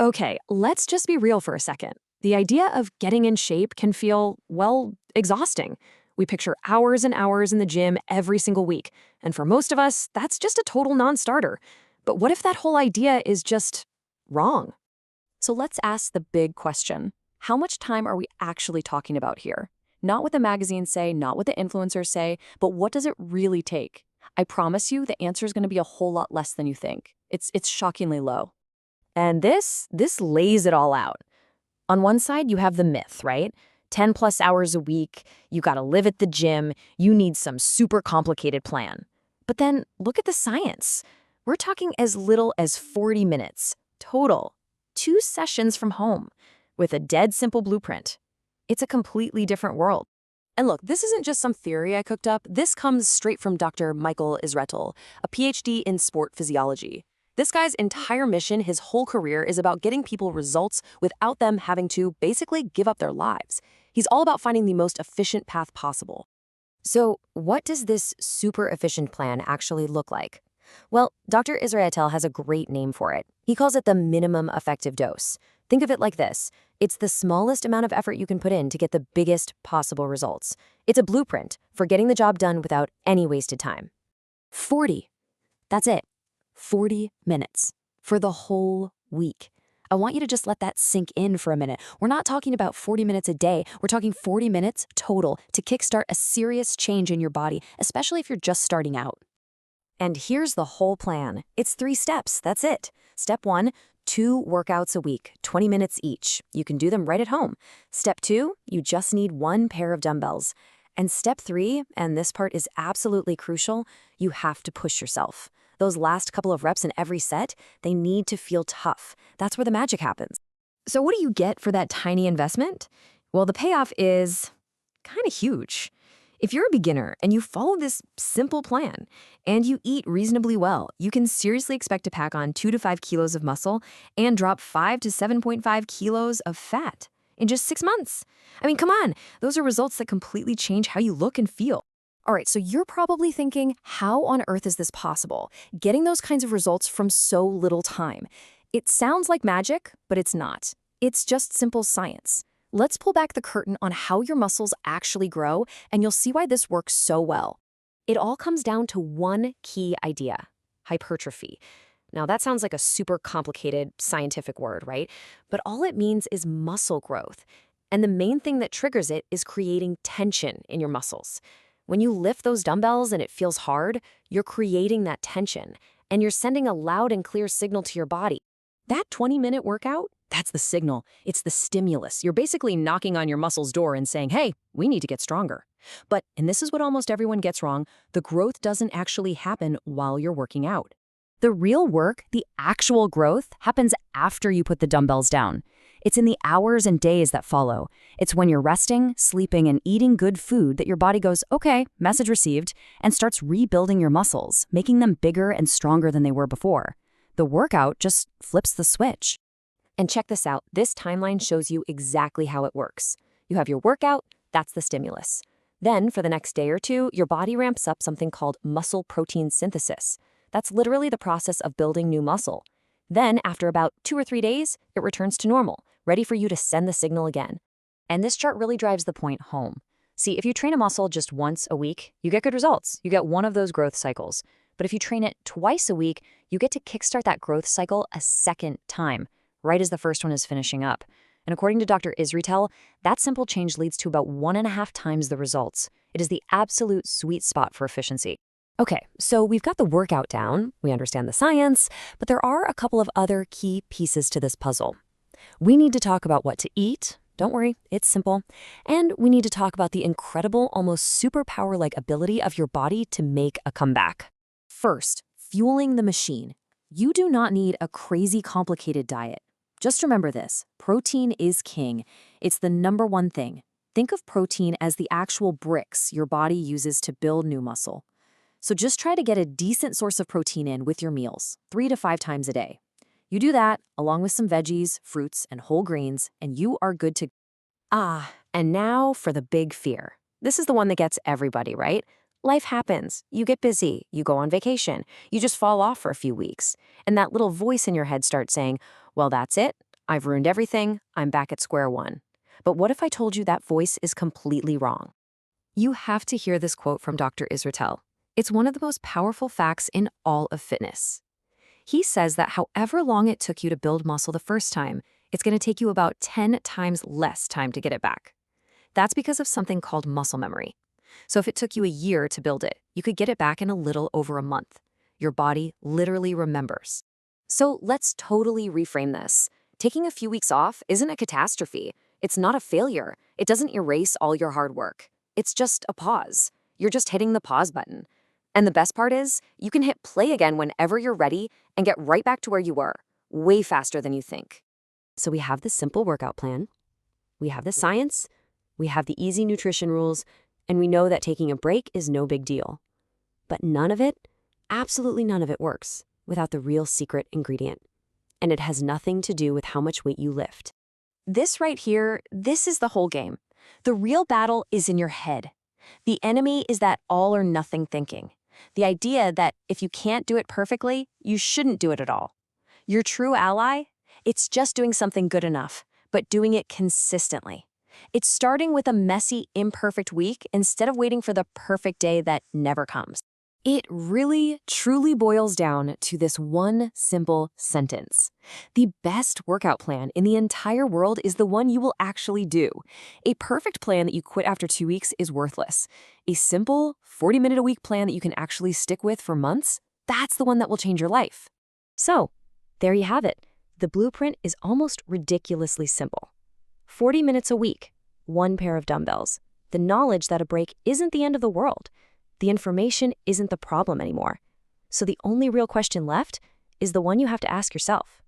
Okay, let's just be real for a second. The idea of getting in shape can feel, well, exhausting. We picture hours and hours in the gym every single week, and for most of us, that's just a total non-starter. But what if that whole idea is just wrong? So let's ask the big question. How much time are we actually talking about here? Not what the magazines say, not what the influencers say, but what does it really take? I promise you the answer is going to be a whole lot less than you think. It's shockingly low. And this lays it all out. On one side, you have the myth, right? 10 plus hours a week, you gotta live at the gym, you need some super complicated plan. But then look at the science. We're talking as little as 40 minutes total, 2 sessions from home, with a dead simple blueprint. It's a completely different world. And look, this isn't just some theory I cooked up. This comes straight from Dr. Michael Israetel, a PhD in sport physiology. This guy's entire mission, his whole career, is about getting people results without them having to basically give up their lives. He's all about finding the most efficient path possible. So, what does this super efficient plan actually look like? Well, Dr. Israetel has a great name for it. He calls it the minimum effective dose. Think of it like this. It's the smallest amount of effort you can put in to get the biggest possible results. It's a blueprint for getting the job done without any wasted time. 40. That's it. 40 minutes for the whole week. I want you to just let that sink in for a minute. We're not talking about 40 minutes a day. We're talking 40 minutes total to kickstart a serious change in your body, especially if you're just starting out. And here's the whole plan. It's 3 steps. That's it. Step 1, 2 workouts a week, 20 minutes each. You can do them right at home. Step 2, you just need 1 pair of dumbbells. And step 3, and this part is absolutely crucial, you have to push yourself. Those last couple of reps in every set, they need to feel tough. That's where the magic happens. So what do you get for that tiny investment? Well, the payoff is kind of huge. If you're a beginner and you follow this simple plan and you eat reasonably well, you can seriously expect to pack on 2 to 5 kilos of muscle and drop 5 to 7.5 kilos of fat in just 6 months. I mean, come on, those are results that completely change how you look and feel. All right, so you're probably thinking, how on earth is this possible? Getting those kinds of results from so little time. It sounds like magic, but it's not. It's just simple science. Let's pull back the curtain on how your muscles actually grow, and you'll see why this works so well. It all comes down to one key idea: hypertrophy. Now, that sounds like a super complicated scientific word, right? But all it means is muscle growth. And the main thing that triggers it is creating tension in your muscles. When you lift those dumbbells and it feels hard, you're creating that tension, and you're sending a loud and clear signal to your body. That 20-minute workout, that's the signal. It's the stimulus. You're basically knocking on your muscle's door and saying, hey, we need to get stronger. But, and this is what almost everyone gets wrong, the growth doesn't actually happen while you're working out. The real work, the actual growth, happens after you put the dumbbells down. It's in the hours and days that follow. It's when you're resting, sleeping, and eating good food that your body goes, okay, message received, and starts rebuilding your muscles, making them bigger and stronger than they were before. The workout just flips the switch. And check this out. This timeline shows you exactly how it works. You have your workout, that's the stimulus. Then, for the next day or two, your body ramps up something called muscle protein synthesis. That's literally the process of building new muscle. Then, after about 2 or 3 days, it returns to normal, ready for you to send the signal again. And this chart really drives the point home. See, if you train a muscle just once a week, you get good results. You get one of those growth cycles. But if you train it twice a week, you get to kickstart that growth cycle a second time, right as the first one is finishing up. And according to Dr. Israetel, that simple change leads to about 1.5 times the results. It is the absolute sweet spot for efficiency. Okay, so we've got the workout down, we understand the science, but there are a couple of other key pieces to this puzzle. We need to talk about what to eat. Don't worry, it's simple. And we need to talk about the incredible, almost superpower-like ability of your body to make a comeback. First, fueling the machine. You do not need a crazy complicated diet. Just remember this, protein is king. It's the #1 thing. Think of protein as the actual bricks your body uses to build new muscle. So just try to get a decent source of protein in with your meals, 3 to 5 times a day. You do that, along with some veggies, fruits, and whole grains, and you are good to... And now for the big fear. This is the one that gets everybody, right? Life happens. You get busy. You go on vacation. You just fall off for a few weeks. And that little voice in your head starts saying, well, that's it. I've ruined everything, I'm back at square one. But what if I told you that voice is completely wrong? You have to hear this quote from Dr. Israetel. It's one of the most powerful facts in all of fitness. He says that however long it took you to build muscle the first time, it's going to take you about 10 times less time to get it back. That's because of something called muscle memory. So if it took you a year to build it, you could get it back in a little over a month. Your body literally remembers. So let's totally reframe this. Taking a few weeks off isn't a catastrophe. It's not a failure. It doesn't erase all your hard work. It's just a pause. You're just hitting the pause button. And the best part is, you can hit play again whenever you're ready and get right back to where you were, way faster than you think. So we have the simple workout plan, we have the science, we have the easy nutrition rules, and we know that taking a break is no big deal. But none of it, absolutely none of it works without the real secret ingredient. And it has nothing to do with how much weight you lift. This right here, this is the whole game. The real battle is in your head. The enemy is that all or nothing thinking. The idea that if you can't do it perfectly, you shouldn't do it at all. Your true ally? It's just doing something good enough, but doing it consistently. It's starting with a messy, imperfect week instead of waiting for the perfect day that never comes. It really, truly boils down to this one simple sentence. The best workout plan in the entire world is the one you will actually do. A perfect plan that you quit after 2 weeks is worthless. A simple, 40-minute-a-week plan that you can actually stick with for months, that's the one that will change your life. So, there you have it. The blueprint is almost ridiculously simple. 40 minutes a week, 1 pair of dumbbells, the knowledge that a break isn't the end of the world. The information isn't the problem anymore. So the only real question left is the one you have to ask yourself.